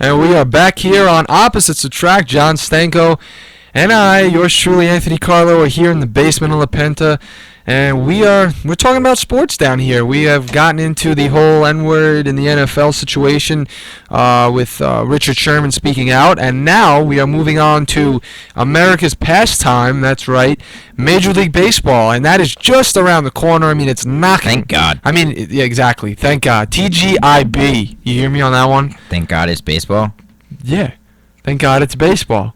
And we are back here on Opposites Attract. John Stanko and I, yours truly, Anthony Carlo, are here in the basement of La Penta. And we're talking about sports down here. We have gotten into the whole N-word in the NFL situation with Richard Sherman speaking out. And now we are moving on to America's pastime. That's right, Major League Baseball. And that is just around the corner. I mean, it's knocking. Thank God. I mean, yeah, exactly. Thank God. TGIB. You hear me on that one? Thank God it's baseball. Yeah. Thank God it's baseball.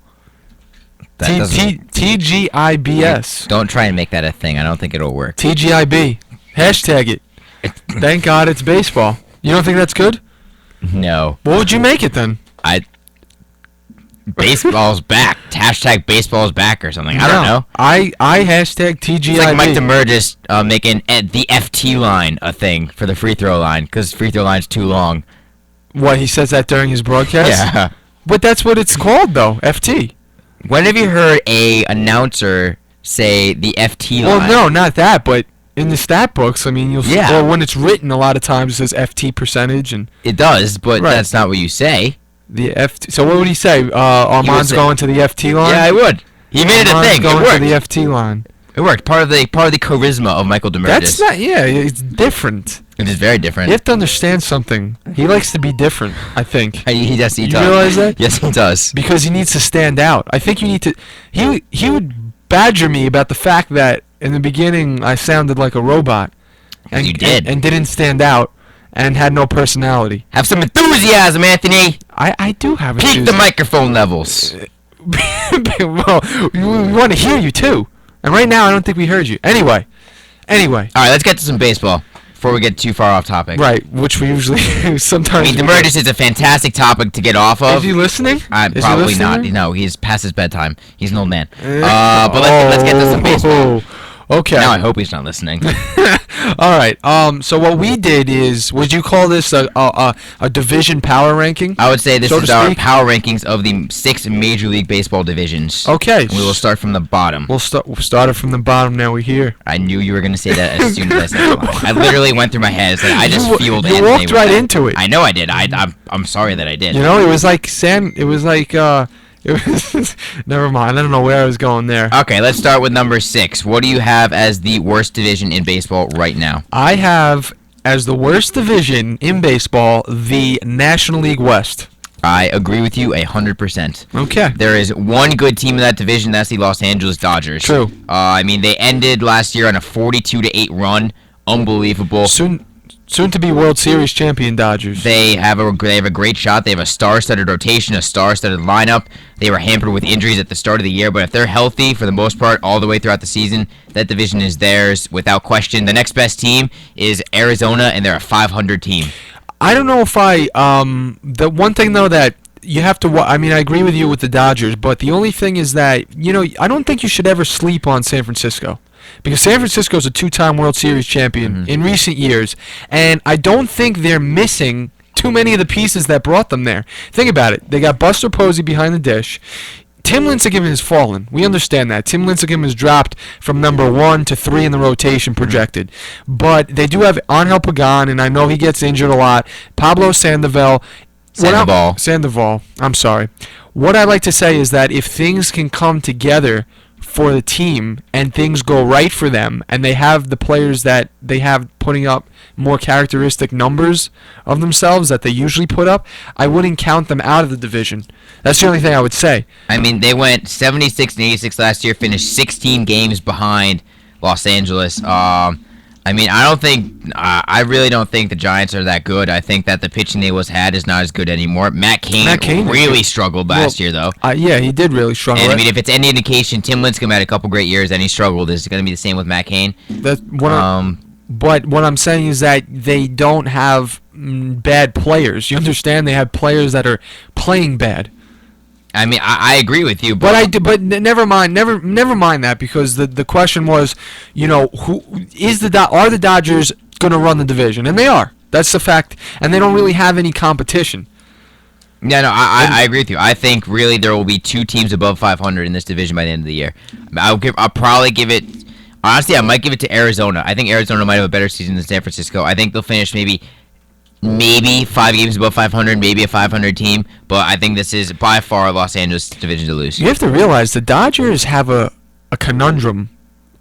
TGIBS. Don't try and make that a thing. I don't think it'll work. TGIB. Hashtag it. Thank God it's baseball. You don't think that's good? No. What would you make it then? Baseball's back. Hashtag baseball's back or something. I don't know. I hashtag TGIB. It's like Mike DeMer just making the FT line a thing for the free throw line because free throw line's too long. What, he says that during his broadcast? Yeah. But that's what it's called, though, FT. When have you heard a announcer say the FT line? Well, no, not that, but in the stat books, I mean, or when it's written, a lot of times it says FT percentage, and it does, but that's not what you say. The FT. So what would he say? Armand's going to the FT line. Yeah, I would. He made it a thing. Going it worked. To the FT line. It worked. Part of the charisma of Michael DeMer. That's not. Yeah, it's different. It is very different. You have to understand something. He likes to be different, I think. He does. You realize that? Yes, he does. Because he needs to stand out. I think you need to. He would badger me about the fact that in the beginning I sounded like a robot. And you did. And didn't stand out and had no personality. Have some enthusiasm, Anthony. I do have enthusiasm. Peak the microphone levels. Well, we want to hear you too. And right now I don't think we heard you. Anyway. All right, let's get to some baseball before we get too far off topic. Right, which we usually sometimes. I mean, DeMer is a fantastic topic to get off of. Is he listening? Probably not. No, he's past his bedtime. He's an old man. But let's get to some baseball. Okay. Now I hope he's not listening. All right. So what we did is, would you call this a division power ranking? I would say this is our power rankings of the 6 Major League Baseball divisions. Okay. And we will start from the bottom. We'll start it from the bottom. Now we're here. I knew you were going to say that as soon as I said it. I literally went through my head. I just fueled You walked right into it. I know I did. I'm sorry that I did. You know, it was like never mind. I don't know where I was going there. Okay, let's start with number 6. What do you have as the worst division in baseball right now? I have as the worst division in baseball the National League West. I agree with you 100%. Okay. There is one good team in that division. That's the Los Angeles Dodgers. True. I mean, they ended last year on a 42-8 run. Unbelievable. Soon to be World Series champion Dodgers. They have a great shot. They have a star-studded rotation, a star-studded lineup. They were hampered with injuries at the start of the year, but if they're healthy for the most part all the way throughout the season, that division is theirs without question. The next best team is Arizona, and they're a 500 team. I don't know if the one thing though that you have to. I mean, I agree with you with the Dodgers, but the only thing is that I don't think you should ever sleep on San Francisco. Because San Francisco is a 2-time World Series champion in recent years, and I don't think they're missing too many of the pieces that brought them there. Think about it. They got Buster Posey behind the dish. Tim Lincecum has fallen. We understand that. Tim Lincecum has dropped from number 1 to 3 in the rotation projected. But they do have Angel Pagan, and I know he gets injured a lot. Pablo Sandoval. Sandoval. I'm sorry. What I like to say is that if things can come together for the team and things go right for them and they have the players that they have putting up more characteristic numbers of themselves that they usually put up, I wouldn't count them out of the division. That's the only thing I would say. I mean, they went 76-86 last year, finished 16 games behind Los Angeles. I mean, I really don't think the Giants are that good. I think that the pitching they had is not as good anymore. Matt Cain really struggled last year, though. Yeah, he did really struggle. And I mean, if it's any indication, Tim Lincecum had a couple great years and he struggled. Is it going to be the same with Matt Cain? But what I'm saying is that they don't have bad players. You understand? They have players that are playing bad. I mean, I agree with you, but never mind that, because the question was, are the Dodgers going to run the division? And they are. That's the fact, and they don't really have any competition. Yeah, no, I agree with you. I think really there will be 2 teams above 500 in this division by the end of the year. I'll probably give it. Honestly, I might give it to Arizona. I think Arizona might have a better season than San Francisco. I think they'll finish maybe maybe 5 games above 500, maybe a 500 team. But I think this is by far Los Angeles' division to lose. You have to realize the Dodgers have a conundrum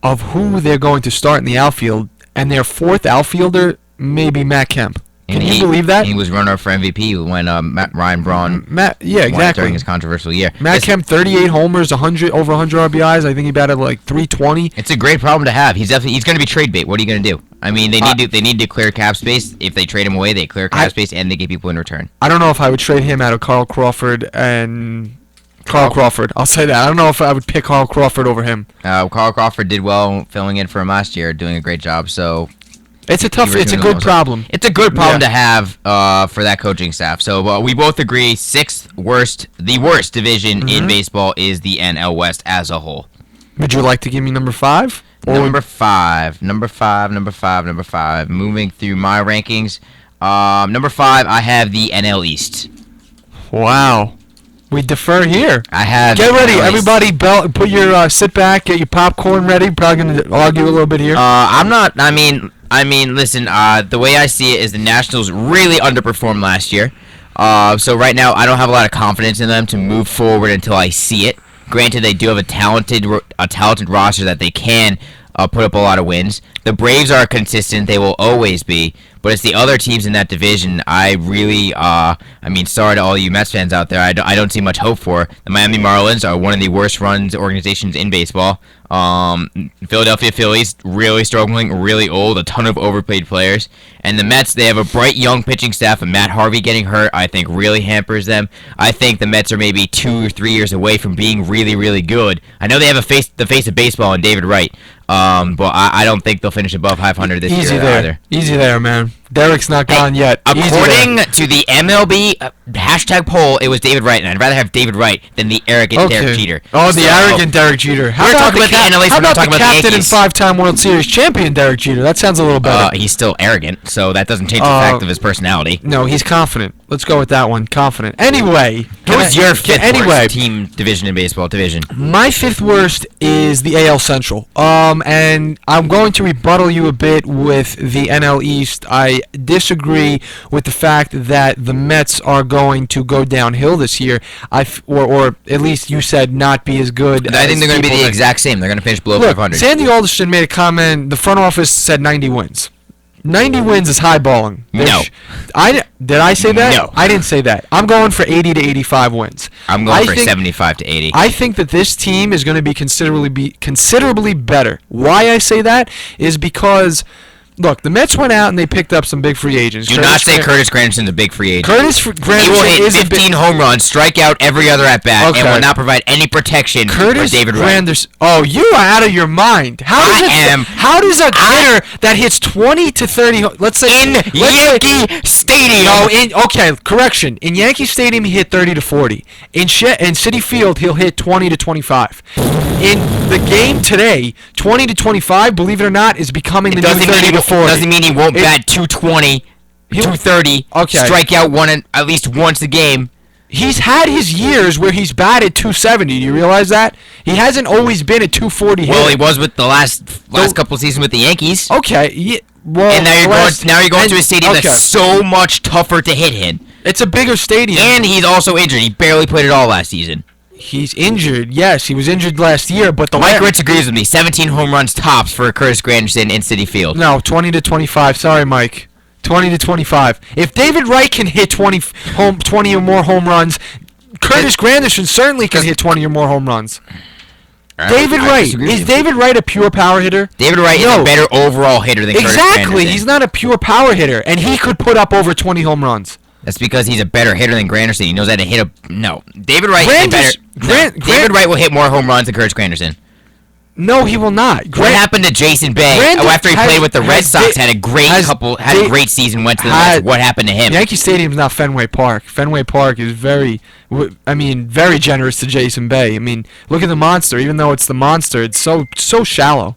of who they're going to start in the outfield, and their fourth outfielder may be Matt Kemp. Can you believe that? He was runner-up for MVP when Ryan Braun yeah, won exactly. during his controversial year. Matt Kemp, 38 homers, over 100 RBIs. I think he batted like 320. It's a great problem to have. He's going to be trade bait. What are you going to do? I mean, they need to clear cap space. If they trade him away, they clear cap space and they get people in return. I don't know if I would trade him out of Carl Crawford. I'll say that. I don't know if I would pick Carl Crawford over him. Carl Crawford did well filling in for him last year, doing a great job. So it's a good problem. It's a good problem to have for that coaching staff. So we both agree the worst division in baseball is the NL West as a whole. Would you like to give me number 5? Number five. Moving through my rankings. Number 5, I have the NL East. Wow. We defer here. Get ready, everybody. Put your sit back, get your popcorn ready. Probably gonna argue a little bit here. I'm not. I mean, listen. The way I see it is the Nationals really underperformed last year. So right now I don't have a lot of confidence in them to move forward until I see it. Granted, they do have a talented roster that they can put up a lot of wins. The Braves are consistent; they will always be. But it's the other teams in that division. I really, sorry to all you Mets fans out there. I don't see much hope for. The Miami Marlins are one of the worst run organizations in baseball. Philadelphia Phillies really struggling, really old, a ton of overpaid players. And the Mets, they have a bright young pitching staff, and Matt Harvey getting hurt, I think, really hampers them. I think the Mets are maybe 2 or 3 years away from being really, really good. I know they have the face of baseball in David Wright, but I don't think they'll finish above 500 this year either. Easy there, man. Derek's not gone yet. According to the MLB hashtag poll, it was David Wright, and I'd rather have David Wright than the arrogant Derek Jeter. Oh, the arrogant Derek Jeter. How about the captain and 5-time World Series champion Derek Jeter? That sounds a little better. He's still arrogant, so that doesn't change the fact of his personality. No, he's confident. Let's go with that one. Confident. Anyway. Who's your fifth worst team division in baseball division? My 5th worst is the AL Central. And I'm going to rebuttal you a bit with the NL East. I disagree with the fact that the Mets are going to go downhill this year. Or at least you said not be as good. I think they're going to be the exact same. They're going to finish below 500. Sandy Alderson made a comment. The front office said 90 wins. 90 wins is highballing. No. Did I say that? No. I didn't say that. I'm going for 80 to 85 wins. I'm going for 75 to 80. I think that this team is going to be considerably better. Why I say that is because, look, the Mets went out and they picked up some big free agents. Do not say Curtis Granderson's a big free agent. Granderson he will hit 15 home runs, strike out every other at bat, and will not provide any protection for David Wright. Oh, you are out of your mind. How does a hitter that hits 20 to 30, let's say in Yankee Stadium? No, correction. In Yankee Stadium, he hit 30 to 40. In Citi Field, he'll hit 20 to 25. In the game today, 20 to 25, believe it or not, is becoming the new 30 to 40. Doesn't mean he won't bat 220, 230, strike out at least once a game. He's had his years where he's batted 270. Do you realize that? He hasn't always been a 240 hitter. Well, he was with the last couple seasons with the Yankees. Okay. Yeah, well, and now you're going to a stadium that's so much tougher to hit in. It's a bigger stadium. And he's also injured. He barely played at all last season. He's injured. Yes, he was injured last year, but Mike Ritz agrees with me. 17 home runs tops for Curtis Granderson in Citi Field. No, 20 to 25. Sorry, Mike. 20 to 25. If David Wright can hit 20 or more home runs, Curtis Granderson certainly can hit 20 or more home runs. David Wright. Is David Wright a pure power hitter? David Wright is a better overall hitter than Curtis Granderson. Exactly. He's not a pure power hitter, and he could put up over 20 home runs. That's because he's a better hitter than Granderson. He knows how to hit David Wright is better. David Wright will hit more home runs than Curtis Granderson. No, he will not. What happened to Jason Bay after he played with the Red Sox? Had a great season. Went to the Mets. What happened to him? Yankee Stadium's not Fenway Park. Fenway Park is very generous to Jason Bay. I mean, look at the monster. Even though it's the monster, it's so shallow.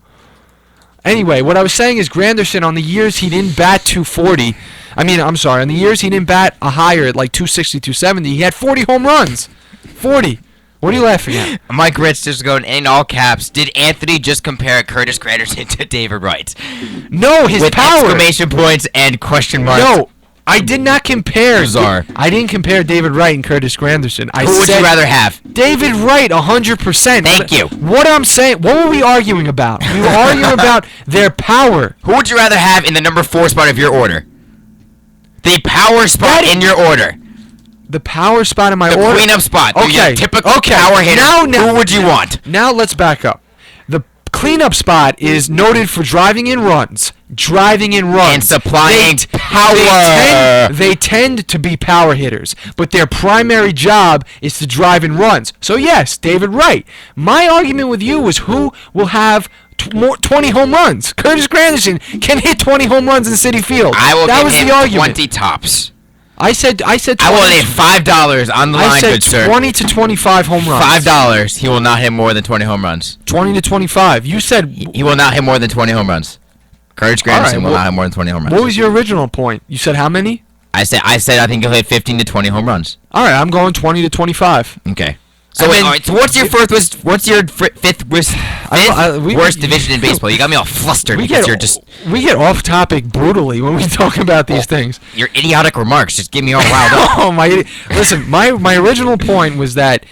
Anyway, what I was saying is Granderson, on the years he didn't bat 240. On the years he didn't bat a higher at like 260, 270, he had 40 home runs. 40. What are you laughing at? Mike Ritz just going in all caps. Did Anthony just compare Curtis Granderson to David Wright? No, his with power. Exclamation points and question marks. No, I did not compare. Bizarre. I didn't compare David Wright and Curtis Granderson. Who would you rather have? David Wright, 100%. Thank you. What I'm saying, what were we arguing about? We were arguing about their power. Who would you rather have in the number 4 spot of your order? The power spot in your order. The power spot in my The order? cleanup spot. Okay. Your typical power hitter. Now, who would you want? Now let's back up. The cleanup spot is noted for driving in runs. And supplying power. They tend to be power hitters, but their primary job is to drive in runs. So yes, David Wright. My argument with you was who will have 20 home runs. Curtis Granderson can hit 20 home runs in Citi Field. I will that give was him the argument. 20 tops. I said 20, I will lay $5 on the line, good sir. 20 to 25 home runs. $5. He will not hit more than 20 home runs. 20 to 25. You said He will not hit more than 20 home runs. Curtis Granderson will not have more than 20 home runs. What was your original point? You said how many? I said I think he'll hit 15 to 20 home runs. All right, I'm going 20 to 25. Okay. So wait, all right, so what's your fifth worst division in baseball? You got me all flustered because we get off topic brutally when we talk about these things. Your idiotic remarks just get me all riled up. Oh listen, my original point was that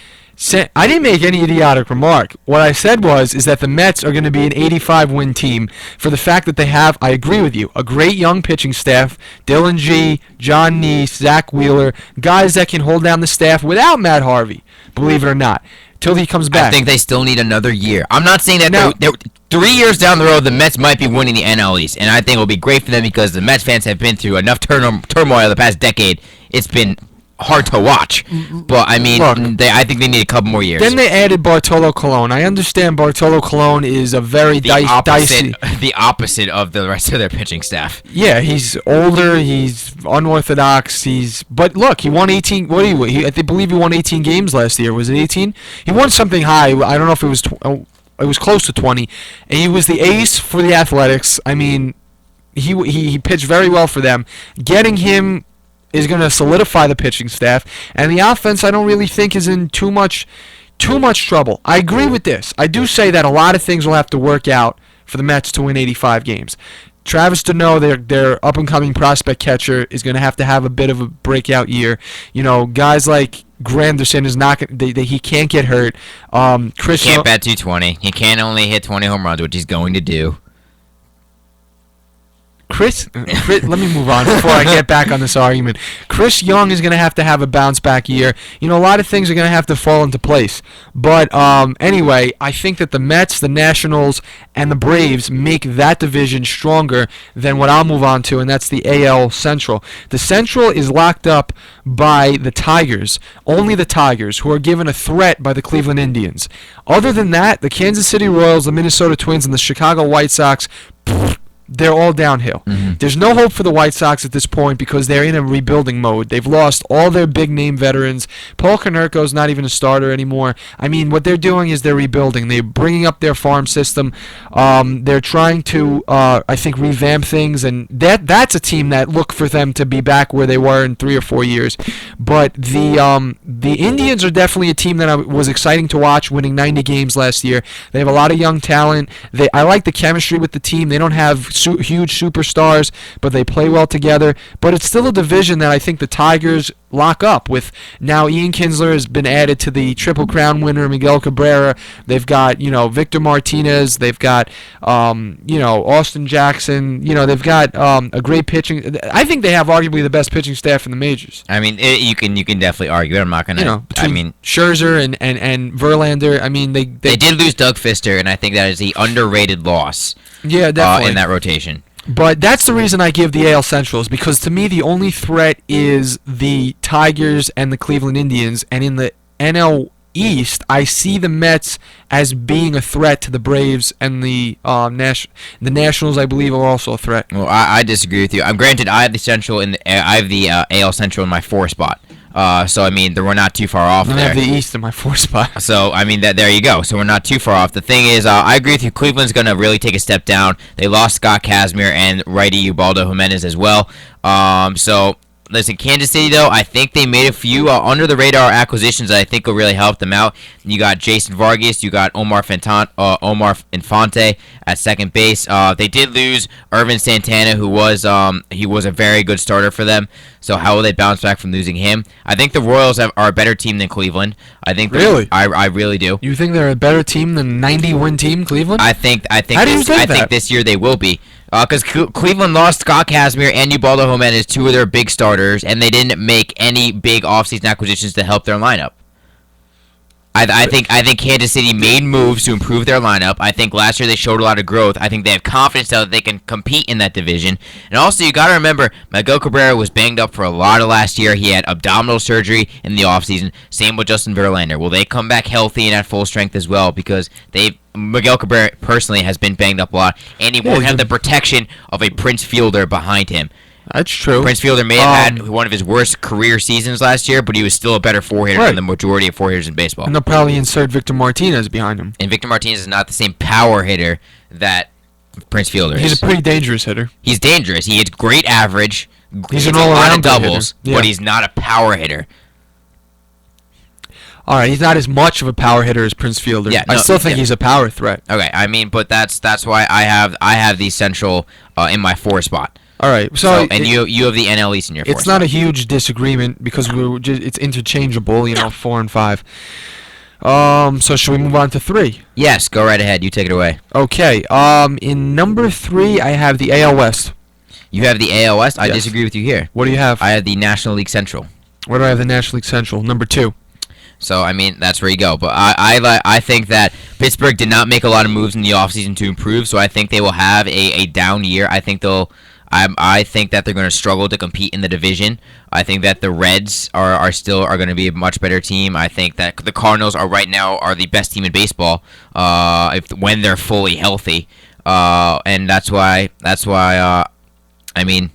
I didn't make any idiotic remark. What I said is that the Mets are going to be an 85-win team for the fact that they have, I agree with you, a great young pitching staff, Dylan G, John Neese, Zach Wheeler, guys that can hold down the staff without Matt Harvey, believe it or not, till he comes back. I think they still need another year. I'm not saying that they're 3 years down the road, the Mets might be winning the NL East, and I think it'll be great for them because the Mets fans have been through enough turmoil the past decade. It's been hard to watch, but I mean, I think they need a couple more years. Then they added Bartolo Colon. I understand Bartolo Colon is a very dicey. The opposite of the rest of their pitching staff. Yeah, he's older. He's unorthodox. But look, he won 18. What do you? I believe he won 18 games last year. Was it 18? He won something high. I don't know if it was. It was close to 20. And he was the ace for the Athletics. I mean, he pitched very well for them. Getting him is going to solidify the pitching staff, and the offense I don't really think is in too much trouble. I agree with this. I do say that a lot of things will have to work out for the Mets to win 85 games. Travis Deneau, their up-and-coming prospect catcher, is going to have a bit of a breakout year. You know, guys like Granderson is not he can't get hurt. Chris he can't bat 220. He can't only hit 20 home runs, which he's going to do. Chris, let me move on before I get back on this argument. Chris Young is going to have a bounce-back year. You know, a lot of things are going to have to fall into place. But anyway, I think that the Mets, the Nationals, and the Braves make that division stronger than what I'll move on to, and that's the AL Central. The Central is locked up by the Tigers, only the Tigers, who are given a threat by the Cleveland Indians. Other than that, the Kansas City Royals, the Minnesota Twins, and the Chicago White Sox, they're all downhill. Mm-hmm. There's no hope for the White Sox at this point because they're in a rebuilding mode. They've lost all their big-name veterans. Paul Konerko's not even a starter anymore. I mean, what they're doing is they're rebuilding. They're bringing up their farm system. They're trying to, I think, revamp things, and that's a team that look for them to be back where they were in 3 or 4 years. But the Indians are definitely a team that was exciting to watch, winning 90 games last year. They have a lot of young talent. I like the chemistry with the team. They don't have huge superstars, but they play well together. But it's still a division that I think the Tigers lock up with. Now Ian Kinsler has been added to the Triple Crown winner, Miguel Cabrera. They've got, Victor Martinez. They've got, Austin Jackson. They've got a great pitching. I think they have arguably the best pitching staff in the majors. I mean, you can definitely argue. I'm not gonna. Between Scherzer and Verlander. I mean, they did lose Doug Fister, and I think that is the underrated loss. Yeah, definitely in that rotation. But that's the reason I give the AL Central, is because to me the only threat is the Tigers and the Cleveland Indians, and in the NL East, I see the Mets as being a threat to the Braves, and the Nationals, I believe, are also a threat. Well, I disagree with you. Granted, I have the AL Central in my 4 spot. So I mean, we're not too far off there. I have the East in my 4 spot. So I mean, there you go. So we're not too far off. The thing is, I agree with you. Cleveland's gonna really take a step down. They lost Scott Kazmir and righty Ubaldo Jimenez as well. So Listen, Kansas City, though, I think they made a few under-the-radar acquisitions that I think will really help them out. You got Jason Vargas, you got Omar Infante at second base. They did lose Irvin Santana, who was he was a very good starter for them. So how will they bounce back from losing him? I think the Royals are a better team than Cleveland. I think Really? I really do. You think they're a better team than 90-win team Cleveland? I think How do you think that? this year they will be. Because Cleveland lost Scott Kazmir and Ubaldo Jimenez, two of their big starters, and they didn't make any big offseason acquisitions to help their lineup. I think Kansas City made moves to improve their lineup. I think last year they showed a lot of growth. I think they have confidence now that they can compete in that division. And also, you got to remember, Miguel Cabrera was banged up for a lot of last year. He had abdominal surgery in the offseason. Same with Justin Verlander. Will they come back healthy and at full strength as well? Because Miguel Cabrera personally has been banged up a lot, and he won't have the protection of a Prince Fielder behind him. That's true. Prince Fielder may have had one of his worst career seasons last year, but he was still a better four-hitter than the majority of four-hitters in baseball. And they'll probably insert Victor Martinez behind him. And Victor Martinez is not the same power hitter that Prince Fielder is. He's a pretty dangerous hitter. He's dangerous. He hits great average. He's hits an all-around a lot of good doubles, hitter. Yeah. but he's not a power hitter. All right, he's not as much of a power hitter as Prince Fielder. Yeah, I still think he's a power threat. Okay, I mean, but that's why I have the Central in my 4 spot. All right, so you have the NL East in your 4 it's not a huge disagreement because it's interchangeable, 4 and 5. So should we move on to 3? Yes, go right ahead. You take it away. Okay. In number 3, I have the AL West. You have the AL West. I Yes. disagree with you here. What do you have? I have the National League Central. Where do I have the National League Central? Number 2. So, I mean, that's where you go. But I think that Pittsburgh did not make a lot of moves in the offseason to improve, so I think they will have a down year. I think that they're going to struggle to compete in the division. I think that the Reds are going to be a much better team. I think that the Cardinals are the best team in baseball when they're fully healthy. And that's why I mean,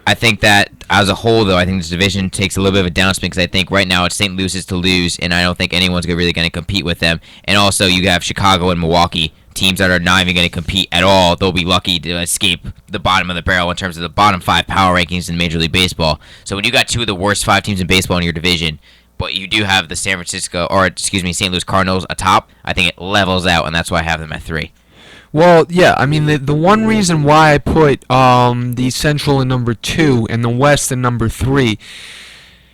I think that as a whole, though, I think this division takes a little bit of a downswing because I think right now it's St. Louis's to lose, and I don't think anyone's really going to compete with them. And also, you have Chicago and Milwaukee, teams that are not even going to compete at all. They'll be lucky to escape the bottom of the barrel in terms of the bottom 5 power rankings in Major League Baseball. So when you got 2 of the worst 5 teams in baseball in your division, but you do have the St. Louis Cardinals atop, I think it levels out, and that's why I have them at 3. Well, yeah, I mean, the one reason why I put the Central in number 2 and the West in number 3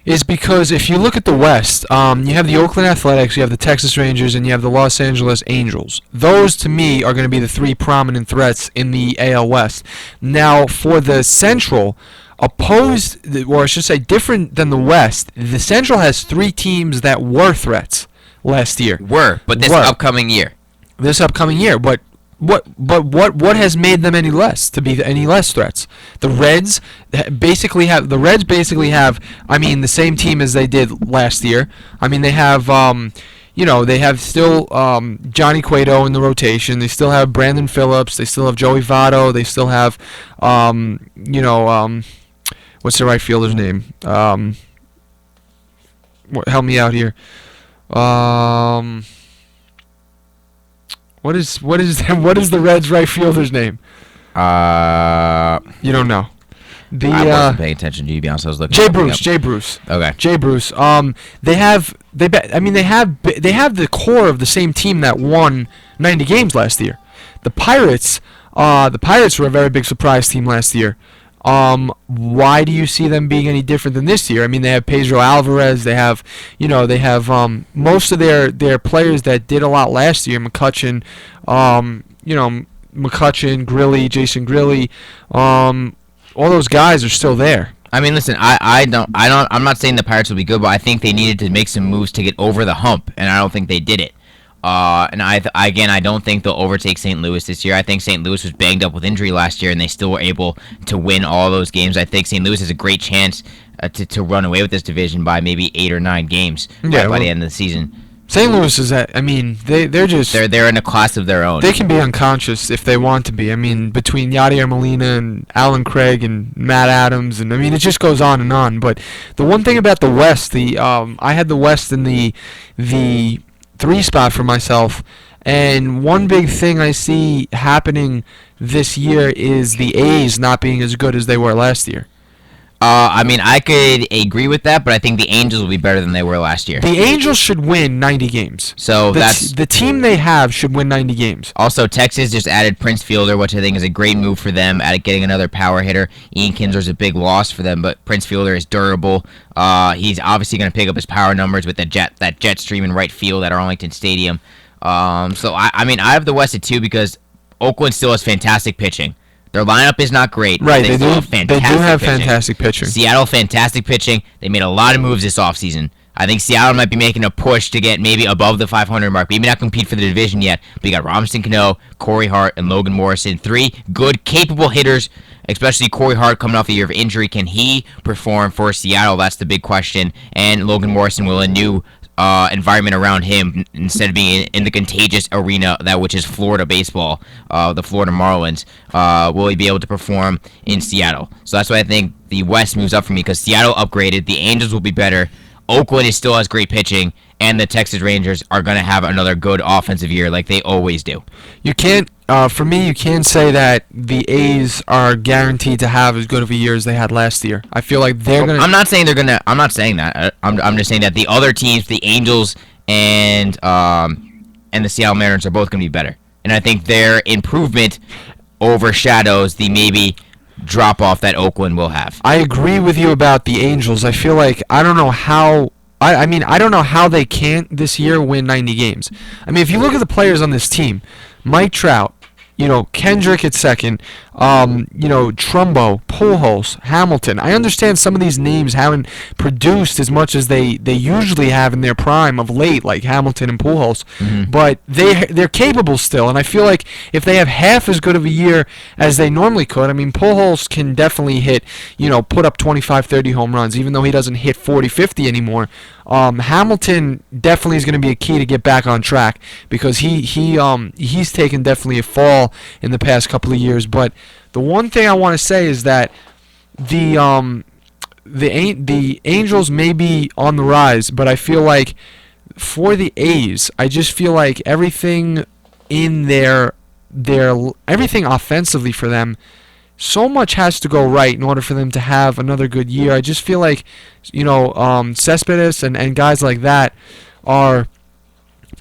is because if you look at the West, you have the Oakland Athletics, you have the Texas Rangers, and you have the Los Angeles Angels. Those, to me, are going to be the 3 prominent threats in the AL West. Now, for the Central, or I should say different than the West, the Central has 3 teams that were threats last year. But this upcoming year. This upcoming year, but what has made them any less threats? The Reds basically have I mean, the same team as they did last year. I mean, they have they have still Johnny Cueto in the rotation. They still have Brandon Phillips. They still have Joey Votto. They still have what's the right fielder's name? Help me out here. What is the Reds' right fielder's name? You don't know. I wasn't paying attention to you, to be honest. I was looking. Jay Bruce. Okay. Jay Bruce. They have the core of the same team that won 90 games last year. The Pirates were a very big surprise team last year. Why do you see them being any different than this year? I mean, they have Pedro Alvarez. They have most of their players that did a lot last year. McCutchen, Grilly, Jason Grilly, all those guys are still there. I mean, listen, I'm not saying the Pirates will be good, but I think they needed to make some moves to get over the hump, and I don't think they did it. And I don't think they'll overtake St. Louis this year. I think St. Louis was banged up with injury last year, and they still were able to win all those games. I think St. Louis has a great chance to run away with this division by maybe 8 or 9 games by the end of the season. St. Louis is they're in a class of their own. They can be unconscious if they want to be. I mean, between Yadier Molina and Alan Craig and Matt Adams, and I mean, it just goes on and on. But the one thing about the West, I had the West in the 3 spot for myself, and one big thing I see happening this year is the A's not being as good as they were last year. I mean, I could agree with that, but I think the Angels will be better than they were last year. The Angels should win 90 games. So that's the team they have should win 90 games. Also, Texas just added Prince Fielder, which I think is a great move for them at getting another power hitter. Ian Kinsler's a big loss for them, but Prince Fielder is durable. He's obviously going to pick up his power numbers with that jet stream in right field at Arlington Stadium. So I mean, I have the West at 2 because Oakland still has fantastic pitching. Their lineup is not great. Right, they do have fantastic pitching. Seattle, fantastic pitching. They made a lot of moves this offseason. I think Seattle might be making a push to get maybe above the 500 mark. Maybe not compete for the division yet, but you got Robinson Cano, Corey Hart, and Logan Morrison. 3 good, capable hitters, especially Corey Hart coming off a year of injury. Can he perform for Seattle? That's the big question. And Logan Morrison will a new environment around him instead of being in the contagious arena which is Florida baseball, the Florida Marlins. Will he be able to perform in Seattle? So that's why I think the West moves up for me because Seattle upgraded. The Angels will be better. Oakland still has great pitching, and the Texas Rangers are going to have another good offensive year like they always do. You can't, for me, you can't say that the A's are guaranteed to have as good of a year as they had last year. I feel like they're going to... I'm not saying they're going to... I'm not saying that. I'm just saying that the other teams, the Angels and the Seattle Mariners are both going to be better. And I think their improvement overshadows the maybe drop off that Oakland will have. I agree with you about the Angels. I feel like I don't know how I mean I don't know how they can't this year win 90 games. I mean, if you look at the players on this team, Mike Trout, Kendrick at second, Trumbo, Pujols, Hamilton. I understand some of these names haven't produced as much as they usually have in their prime of late, like Hamilton and Pujols, but they're capable still, and I feel like if they have half as good of a year as they normally could, I mean, Pujols can definitely hit, put up 25, 30 home runs, even though he doesn't hit 40, 50 anymore. Hamilton definitely is going to be a key to get back on track because he's taken definitely a fall in the past couple of years. But the one thing I want to say is that the Angels may be on the rise, but I feel like for the A's, I just feel like everything in everything offensively for them, so much has to go right in order for them to have another good year. I just feel like, Cespedes and guys like that are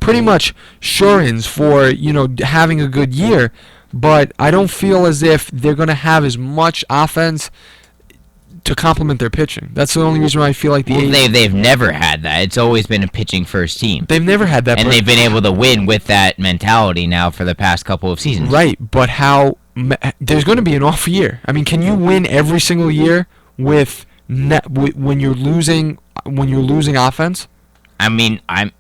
pretty much sure-ins for, having a good year, but I don't feel as if they're going to have as much offense to complement their pitching. That's the only reason why I feel like they've never had that. It's always been a pitching first team. They've never had that. And they've been able to win with that mentality now for the past couple of seasons. Right, but there's going to be an off year. I mean, can you win every single year when you're losing offense? I mean, I'm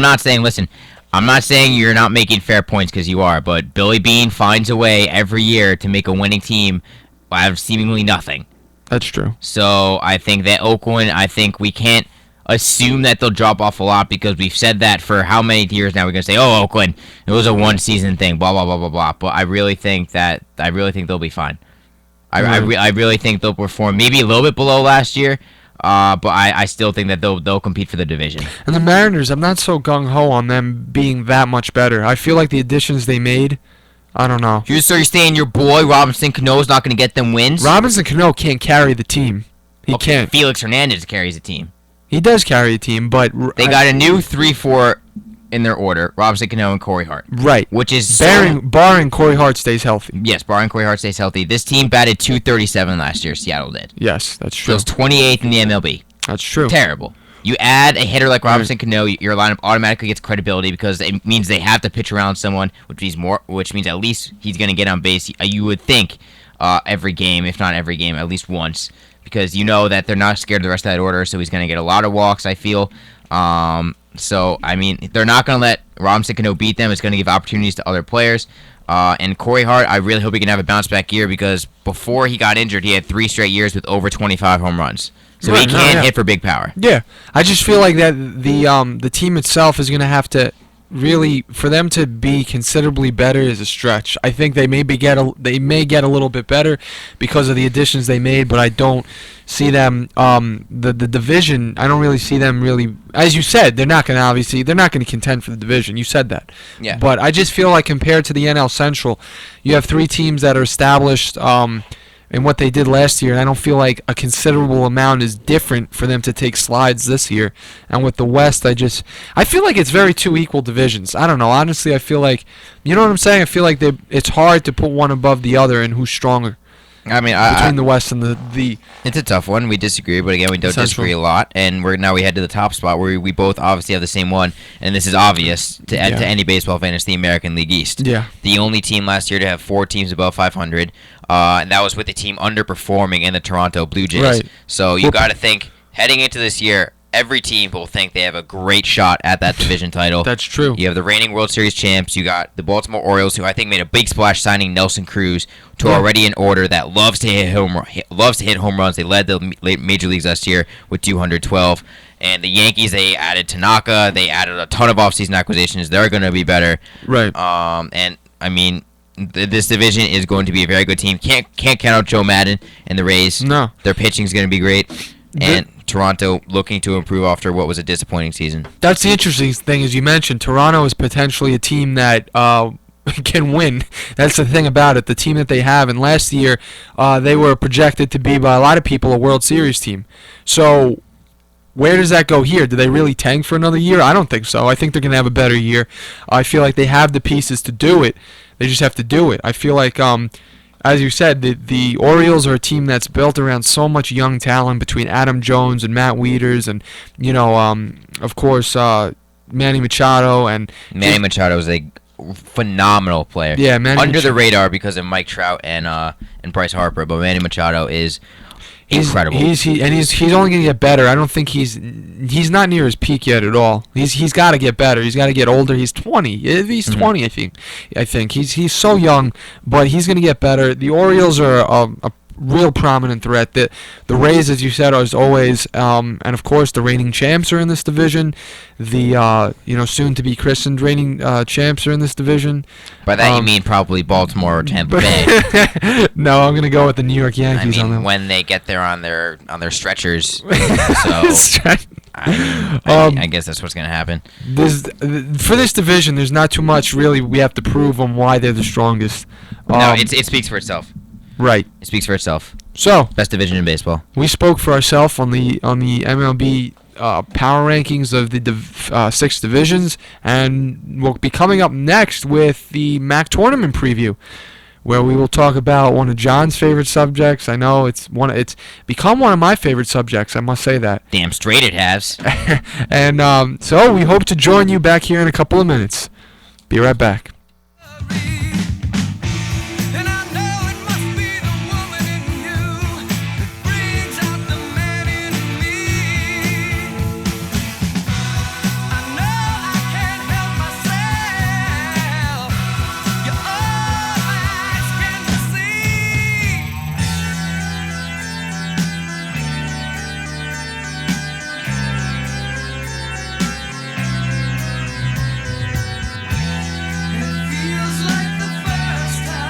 not saying. Listen, I'm not saying you're not making fair points because you are, but Billy Beane finds a way every year to make a winning team out of seemingly nothing. That's true. So I think that Oakland, we can't assume that they'll drop off a lot because we've said that for how many years now. We're gonna say, "Oh, Oakland, it was a one-season thing," blah blah blah blah blah. But I really think they'll be fine. I really think they'll perform maybe a little bit below last year, but I still think that they'll compete for the division. And the Mariners, I'm not so gung ho on them being that much better. I feel like the additions they made, I don't know. So you're saying your boy Robinson Cano is not going to get them wins? Robinson Cano can't carry the team. He can't. Felix Hernandez carries the team. He does carry a team, but they got a new 3-4 in their order: Robinson Cano and Corey Hart. Right. Which is barring Corey Hart stays healthy. Yes, barring Corey Hart stays healthy. This team batted .237 last year. Seattle did. Yes, that's true. So it's 28th in the MLB. That's true. Terrible. You add a hitter like Robinson Cano, your lineup automatically gets credibility because it means they have to pitch around someone, which means at least he's going to get on base. You would think every game, if not every game, at least once, because you know that they're not scared of the rest of that order, so he's going to get a lot of walks, I feel. So, I mean, they're not going to let Robinson Cano beat them. It's going to give opportunities to other players. And Corey Hart, I really hope he can have a bounce-back year because before he got injured, he had 3 straight years with over 25 home runs. So he can hit for big power. Yeah. I just feel like that the team itself is going to have to really, for them to be considerably better is a stretch. I think they may get a little bit better because of the additions they made, but I don't see them the division. I don't really see them really. As you said, they're not going to contend for the division. You said that. Yeah. But I just feel like compared to the NL Central, you have 3 teams that are established. in what they did last year, and I don't feel like a considerable amount is different for them to take slides this year. And with the West, I feel like it's very two equal divisions. I don't know. Honestly, I feel like, you know what I'm saying? I feel like it's hard to put one above the other and who's stronger. I mean, between the West and the it's a tough one. We disagree, but again, we don't Central. disagree a lot. And we head to the top spot where we both obviously have the same one, and this is obvious to any baseball fan. It's the American League East. Yeah. The only team last year to have 4 teams above 500, and that was with the team underperforming in the Toronto Blue Jays. Right. So you got to think heading into this year, every team will think they have a great shot at that division title. That's true. You have the reigning World Series champs. You got the Baltimore Orioles, who I think made a big splash signing Nelson Cruz to already an order that loves to hit home runs. They led the major leagues last year with 212. And the Yankees, they added Tanaka. They added a ton of offseason acquisitions. They're going to be better. Right. And I mean, this division is going to be a very good team. Can't count out Joe Madden and the Rays. No. Their pitching is going to be great. And Toronto looking to improve after what was a disappointing season. That's the interesting thing, as you mentioned. Toronto is potentially a team that can win. That's the thing about it. The team that they have, and last year they were projected to be, by a lot of people, a World Series team. So where does that go here? Do they really tank for another year? I don't think so. I think they're going to have a better year. I feel like they have the pieces to do it. They just have to do it. I feel like, as you said, the Orioles are a team that's built around so much young talent between Adam Jones and Matt Wieters and, of course, Manny Machado. And Manny Machado is a phenomenal player. Yeah, Manny under the radar because of Mike Trout and Bryce Harper, but Manny Machado is incredible. He's only gonna get better. I don't think he's not near his peak yet at all. He's got to get better. He's got to get older. He's 20. He's 20. I think he's so young, but he's gonna get better. The Orioles are a real prominent threat. The Rays, as you said, are as always, and of course the reigning champs are in this division. The soon to be christened reigning champs are in this division. By that you mean probably Baltimore or Tampa Bay. No, I'm gonna go with the New York Yankees. I on mean, them. when they get there on their stretchers. So I guess that's what's gonna happen. For this division, there's not too much really we have to prove on why they're the strongest. No, it speaks for itself. Right. It speaks for itself. So Best division in baseball. we spoke for ourselves on the MLB power rankings of the 6 divisions, and we'll be coming up next with the MAC tournament preview, where we will talk about one of John's favorite subjects. I know it's become one of my favorite subjects. I must say that. Damn straight it has. And so we hope to join you back here in a couple of minutes. Be right back.